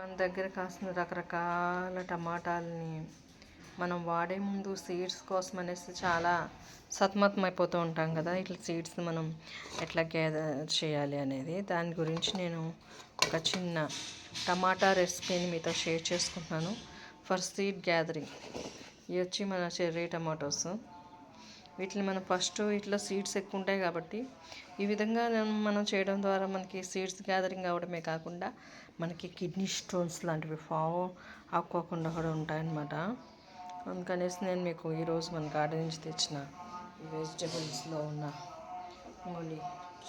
మన దగ్గర కాసిన రకరకాల టమాటాలని మనం వాడే ముందు సీడ్స్ కోసం అనేసి చాలా సతమతమైపోతూ ఉంటాం కదా. ఇట్లా సీడ్స్ని మనం ఎట్లా గ్యాదర్ చేయాలి అనేది దాని గురించి నేను ఒక చిన్న టమాటా రెసిపీని మీతో షేర్ చేసుకుంటున్నాను. ఫర్ సీడ్ గ్యాదరింగ్ ఇవి వచ్చి మన చెర్రీ టమాటోస్. వీటిని మనం ఫస్ట్ ఇట్లా సీడ్స్ ఎక్కువ ఉంటాయి కాబట్టి ఈ విధంగా మనం చేయడం ద్వారా మనకి సీడ్స్ గ్యాదరింగ్ అవ్వడమే కాకుండా మనకి కిడ్నీ స్టోన్స్ లాంటివి ఆపుకోకుండా కూడా ఉంటాయన్నమాట. అందుకనేసి నేను మీకు ఈరోజు మన గార్డెన్ నుంచి తెచ్చిన వెజిటబుల్స్లో ఉన్న మూలి,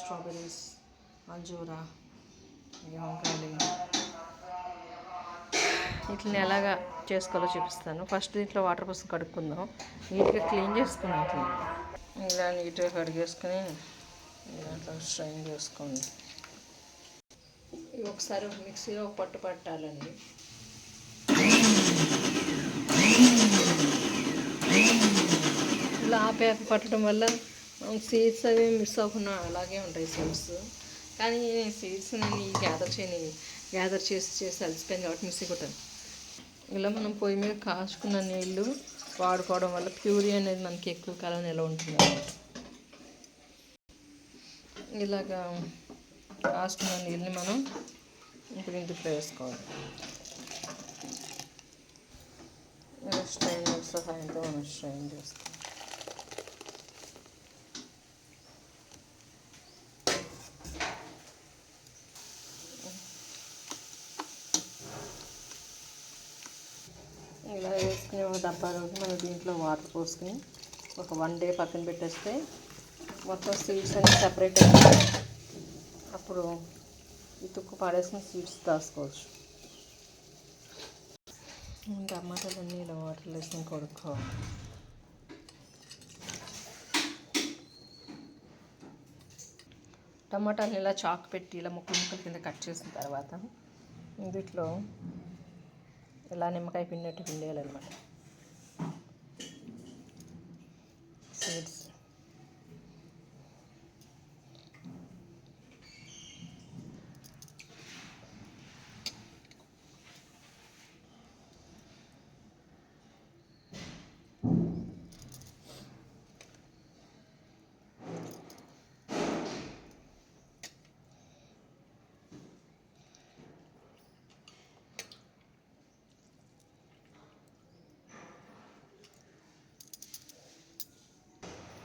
స్ట్రాబెర్రీస్, అంజూరా, వంకాయలు వీటిని ఎలాగా చేసుకోవాలో చూపిస్తాను. ఫస్ట్ దీంట్లో వాటర్ పోసి కడుక్కుందాం. నీట్గా క్లీన్ చేసుకున్నాం. ఇలా నీట్గా కడిగేసుకొని దాంట్లో స్ట్రైన్ చేసుకోండి. ఒకసారి మిక్సీలో పట్టు పట్టాలండి. ఇలా ఆపేప పట్టడం వల్ల సీడ్స్ అవి మిక్స్ అవ్వకుండా అలాగే ఉంటాయి సీడ్స్. కానీ సీడ్స్ నేను గ్యాదర్ చేసి అలసిపోయాను కాబట్టి మిక్సీ కొట్టాను. ఇలా మనం పొయ్యి మీద కాచుకున్న నీళ్ళు వాడుకోవడం వల్ల ప్యూరీ అనేది మనకి ఎక్కువ కాలం నిల్వ ఉంటుంది. ఇలాగా కాచుకున్న నీళ్ళని మనం ఇప్పుడు ఇంటికి వేసుకోవాలి. స్ట్రైనర్ సహాయంతో మనం స్ట్రైన్ చేసుకోవాలి. ఇలా వేసుకుని ఒక డబ్బాలోకి మనం దీంట్లో వాటర్ పోసుకుని ఒక 1 day పక్కన పెట్టేస్తే మొత్తం సీడ్స్ అన్నీ సెపరేట్ అయిపోయి అప్పుడు ఈ తుక్కు పాడేసిన సీడ్స్ దాచుకోవచ్చు. టమాటాలన్నీ ఇలా వాటర్లో వేసుకొని కొడుక్కోవాలి. టమాటాలను ఇలా చాకు పెట్టి ఇలా ముక్కల కింద కట్ చేసిన తర్వాత దీంట్లో ఇలా నిమ్మకాయ పిండినట్టు పిండేయాలన్నమాట సీడ్స్.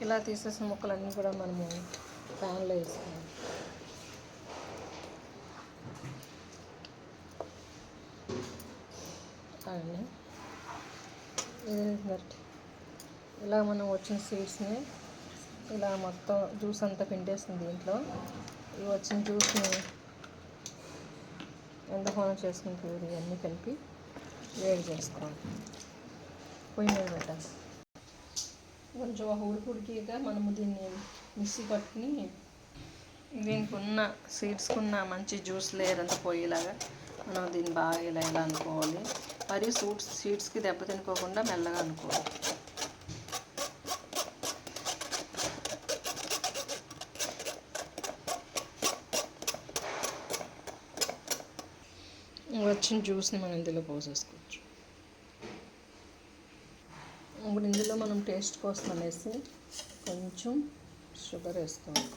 ఇలా తీసేసిన ముక్కలన్నీ కూడా మనము ప్యాన్లో వేసుకోవాలి. అండి ఇలా మనం వచ్చిన సీడ్స్ని ఇలా మొత్తం జ్యూస్ అంతా పిండేస్తుంది దీంట్లో. ఈ వచ్చిన జ్యూస్ని ఎంతగానో చేసుకుని ప్యూరీ అన్నీ కలిపి వేడి చేసుకోవాలి. పొయ్యి మీద పెట్టాలి. కొంచెం ఒక ఉడికిగా మనము దీన్ని మిక్సీ పట్టుకుని దీనికి ఉన్న సీడ్స్కున్న మంచి జ్యూస్ లేయర్ అంతా పోయేలాగా మనం దీన్ని బాగా ఇలా అనుకోవాలి. మరియు సీడ్స్కి దెబ్బతినుకోకుండా మెల్లగా అనుకోవాలి. వచ్చిన జ్యూస్ని మనం ఇందులో పోసేసుకోవచ్చు. ఇప్పుడు ఇందులో మనం టేస్ట్ కోసం అనేసి కొంచెం షుగర్ వేసుకోవాలి.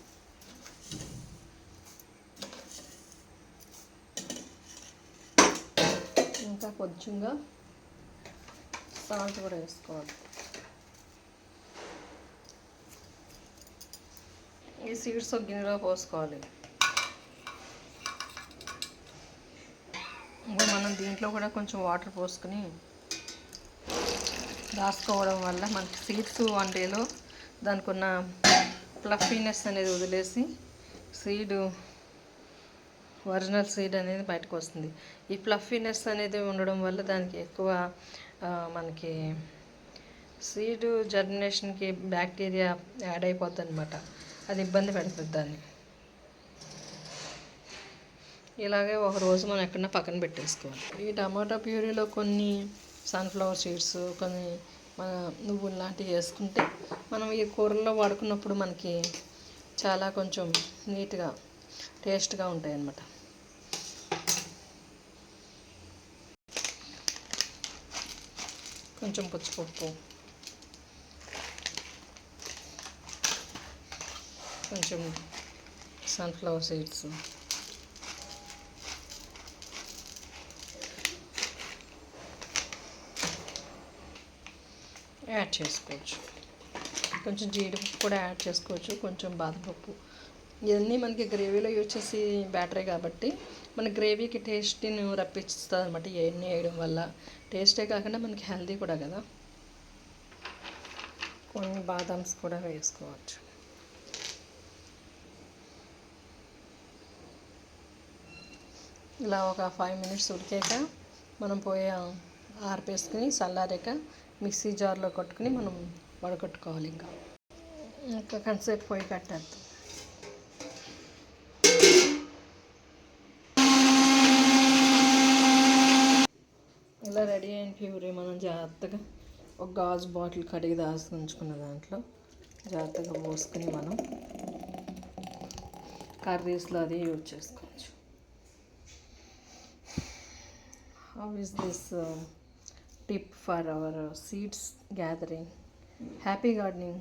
ఇంకా కొంచెంగా సాల్ట్ కూడా వేసుకోవాలి. ఈ సీడ్స్ ఒక గిన్నెలో పోసుకోవాలి. ఇంకా మనం దీంట్లో కూడా కొంచెం వాటర్ పోసుకుని రాసుకోవడం వల్ల మనకి సీడ్స్ 1 dayలో దానికి ఉన్న ఫ్లఫీనెస్ అనేది వదిలేసి ఒరిజినల్ సీడ్ అనేది బయటకు వస్తుంది. ఈ ఫ్లఫీనెస్ అనేది ఉండడం వల్ల దానికి ఎక్కువ మనకి సీడ్ జర్మినేషన్కి బ్యాక్టీరియా యాడ్ అయిపోతుంది అన్నమాట. అది ఇబ్బంది పెడుతుంది దాన్ని. ఇలాగే ఒక రోజు మనం ఎక్కడన్నా పక్కన పెట్టేసుకోవాలి. ఈ టమాటా ప్యూరీలో కొన్ని సన్ఫ్లవర్ సీడ్స్, కొన్ని మన నువ్వులు లాంటివి వేసుకుంటే మనం ఈ కూరల్లో వాడుకున్నప్పుడు మనకి చాలా కొంచెం నీట్గా టేస్ట్గా ఉంటాయి అన్నమాట. కొంచెం పచ్చిపప్పు, కొంచెం సన్ఫ్లవర్ సీడ్స్, యాడ్ చేసుకోవచ్చు. కొంచెం జీడిపప్పు కూడా యాడ్ చేసుకోవచ్చు, కొంచెం బాదంపప్పు. ఇవన్నీ మనకి గ్రేవీలో యూజ్ చేసి బ్యాటరే కాబట్టి మన గ్రేవీకి టేస్ట్ని రప్పిస్తుంది అనమాట. ఇవన్నీ వేయడం వల్ల టేస్టే కాకుండా మనకి హెల్దీ కూడా కదా. కొన్ని బాదామ్స్ కూడా వేసుకోవచ్చు. ఇలా ఒక 5 మినిట్స్ ఉడికాక మనం పోయి ఆరిపేసుకుని చల్లారాక మిక్సీ జార్లో కొట్టుకుని మనం వడకట్టుకోవాలి. ఇంకా కొంతసేపు పొయ్యి కట్టేద్దాం. ఇలా రెడీ అయిన ప్యూరీ మనం జాగ్రత్తగా ఒక గాజు బాటిల్ కడిగి దాచి ఉంచుకున్న దాంట్లో జాగ్రత్తగా పోసుకుని మనం కర్రీస్లో అది యూజ్ చేసుకోవచ్చు. How is this tip for our seeds gathering? Happy gardening.